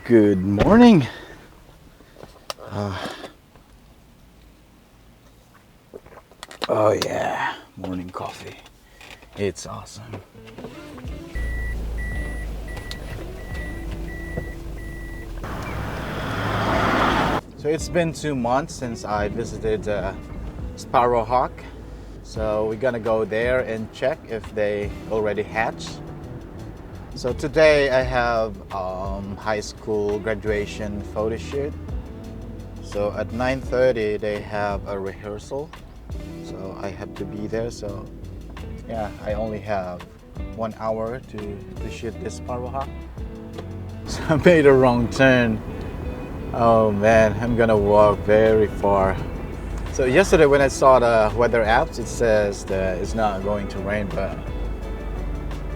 Good morning. Oh yeah, morning coffee. It's awesome. So it's been 2 months since I visited Spyro Hawk. So we're gonna go there and check if they already hatched. So today I have high school graduation photo shoot. So at 9:30 they have a rehearsal. So I have to be there. So yeah, I only have 1 hour to shoot this Spyro Hawk. So I made a wrong turn. Oh man, I'm gonna walk very far. So yesterday when I saw the weather apps, it says that it's not going to rain, but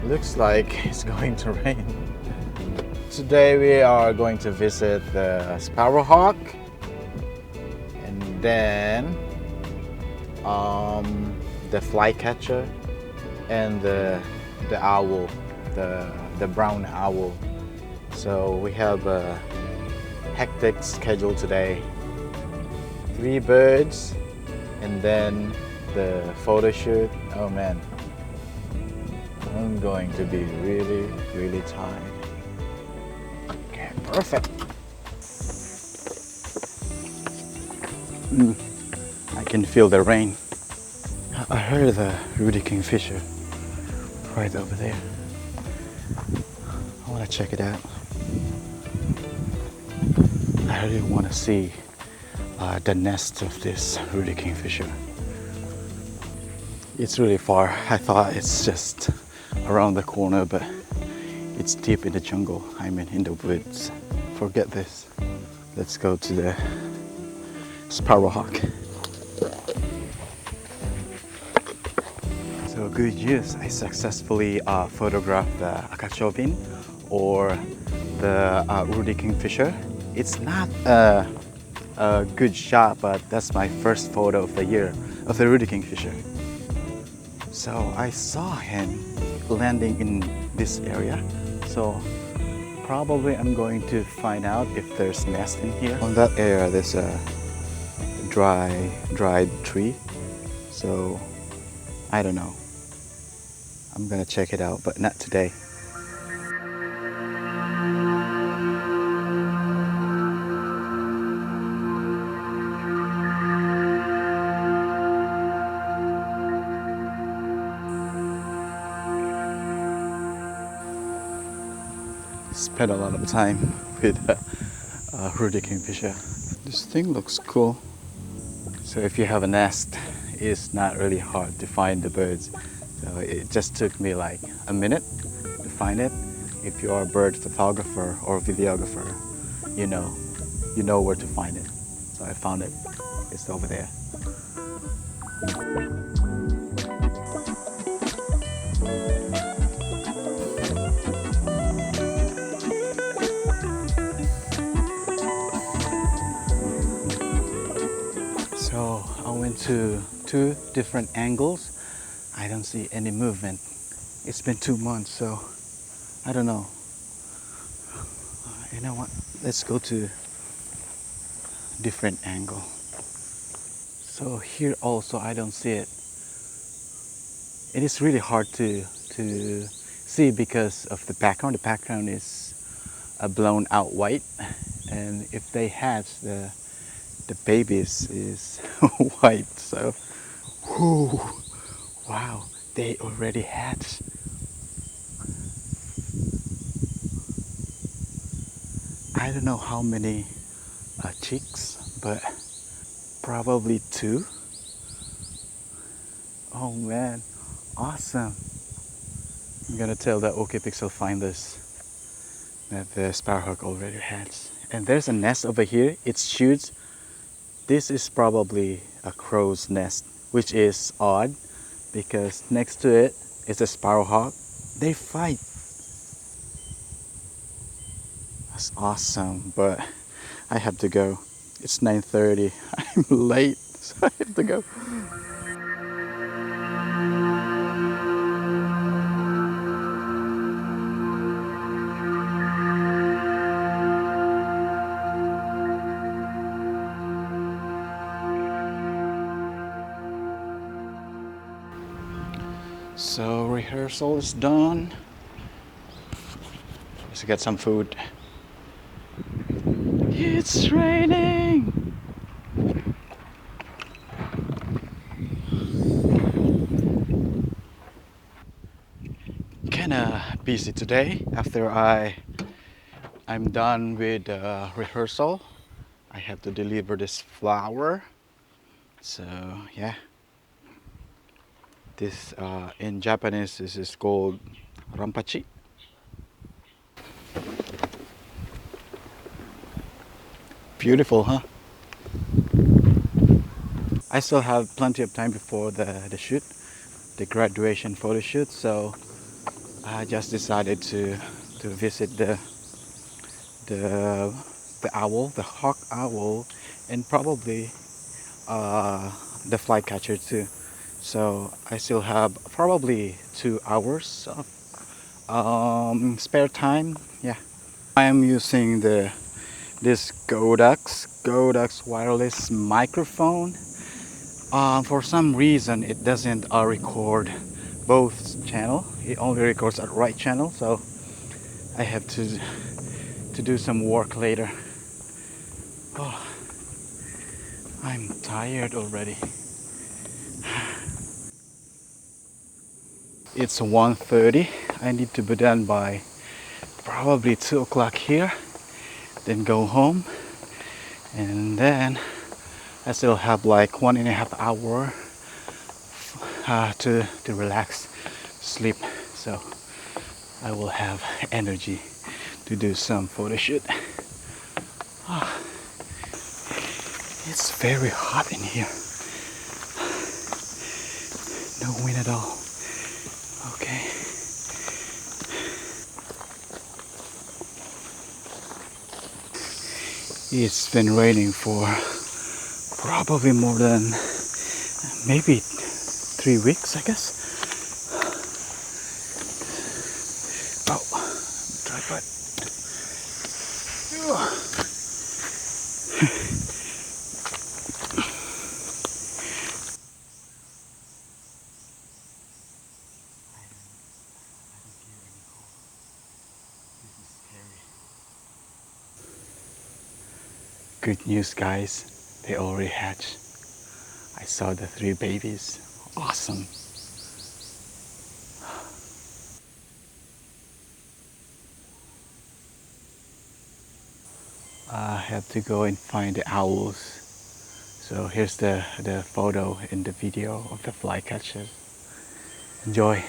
it looks like it's going to rain. Today we are going to visit the Spyro Hawk, and then the flycatcher and the owl, the brown owl. So we have a hectic schedule today. 3 birds and then the photo shoot. Oh man, I'm going to be really tired. Okay, perfect. I can feel the rain. I heard the Rudy Kingfisher right over there. I want to check it out. I really want to see the nest of this Rudy Kingfisher. It's really far. I thought it's just around the corner, but it's deep in the jungle. I mean in the woods. Forget this. Let's go to the Spyro Hawk. So good news, I successfully photographed the Akachovin or the Rudy Kingfisher. It's not a good shot, but that's my first photo of the year of the Rudy Kingfisher. So I saw him landing in this area. So probably I'm going to find out if there's nest in here. On that area there's a dried tree. So I don't know. I'm gonna check it out, but not today. Spent a lot of time with Rudy Kingfisher. This thing looks cool. So if you have a nest, it's not really hard to find the birds. So it just took me like a minute to find it. If you are a bird photographer or videographer, you know where to find it. So I found it. It's over there. So I went to 2 different angles. I don't see any movement. It's been 2 months, so I don't know. You know what? Let's go to different angle. So here also I don't see it. It is really hard to see because of the background. The background is blown out white, and if they hatch, the babies is white. So, whoo, wow, they already hatched. I don't know how many chicks, but probably 2. Oh man, awesome. I'm gonna tell the OK Pixel finders that the Spyro Hawk already hatched. And there's a nest over here. It's huge. This is probably a crow's nest, which is odd because next to it is a Spyro Hawk. They fight. That's awesome, but I have to go. It's 9:30. I'm late, so I have to go. So rehearsal is done. Let's get some food. It's raining. Kinda busy today after I'm done with rehearsal. I have to deliver this flower. So yeah, this in Japanese this is called rampachi. Beautiful, huh? I still have plenty of time before the shoot, the graduation photo shoot. So I just decided to visit the the owl, the hawk owl, and probably the flycatcher too. So I still have probably 2 hours of spare time. Yeah, I am using this Godox wireless microphone. For some reason, it doesn't record both channel. It only records at right channel, so I have to do some work later. Oh, I'm tired already. It's 1:30. I need to be done by probably 2 o'clock here, then go home, and then I still have like 1.5 hours to relax, sleep, so I will have energy to do some photo shoot. It's very hot in here. No wind at all. Okay. It's been raining for probably more than maybe 3 weeks, I guess. Oh, tripod. Good news, guys. They already hatched. I saw the 3 babies. Awesome. I have to go and find the owls. So here's the photo and the video of the flycatchers. Enjoy.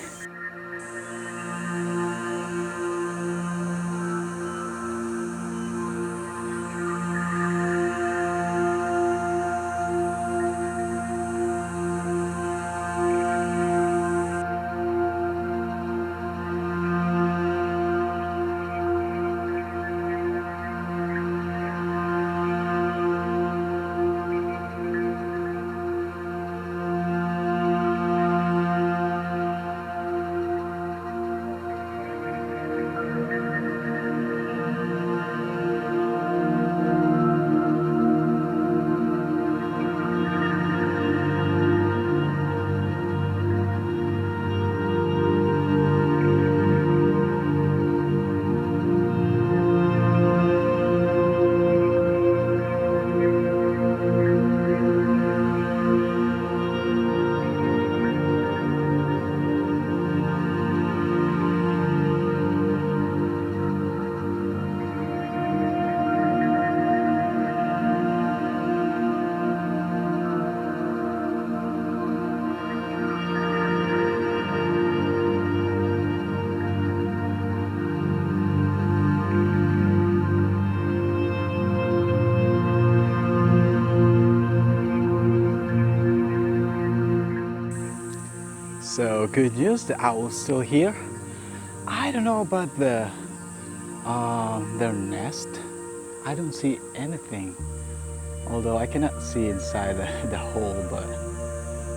So good news, the owl's still here. I don't know about their nest. I don't see anything. Although I cannot see inside the hole, but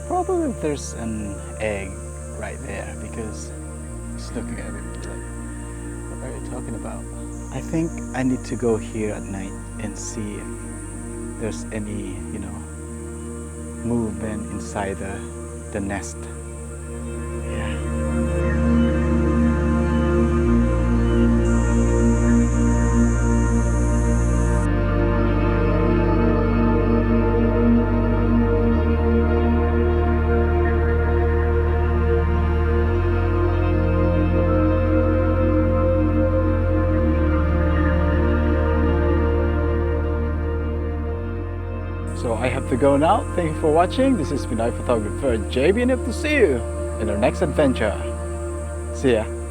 probably there's an egg right there because it's looking at it like, what are you talking about? I think I need to go here at night and see if there's any, movement inside the nest. Yeah. have to go now. Thank you for watching. This is Pinoy photographer JB and hope to see you in our next adventure. See ya.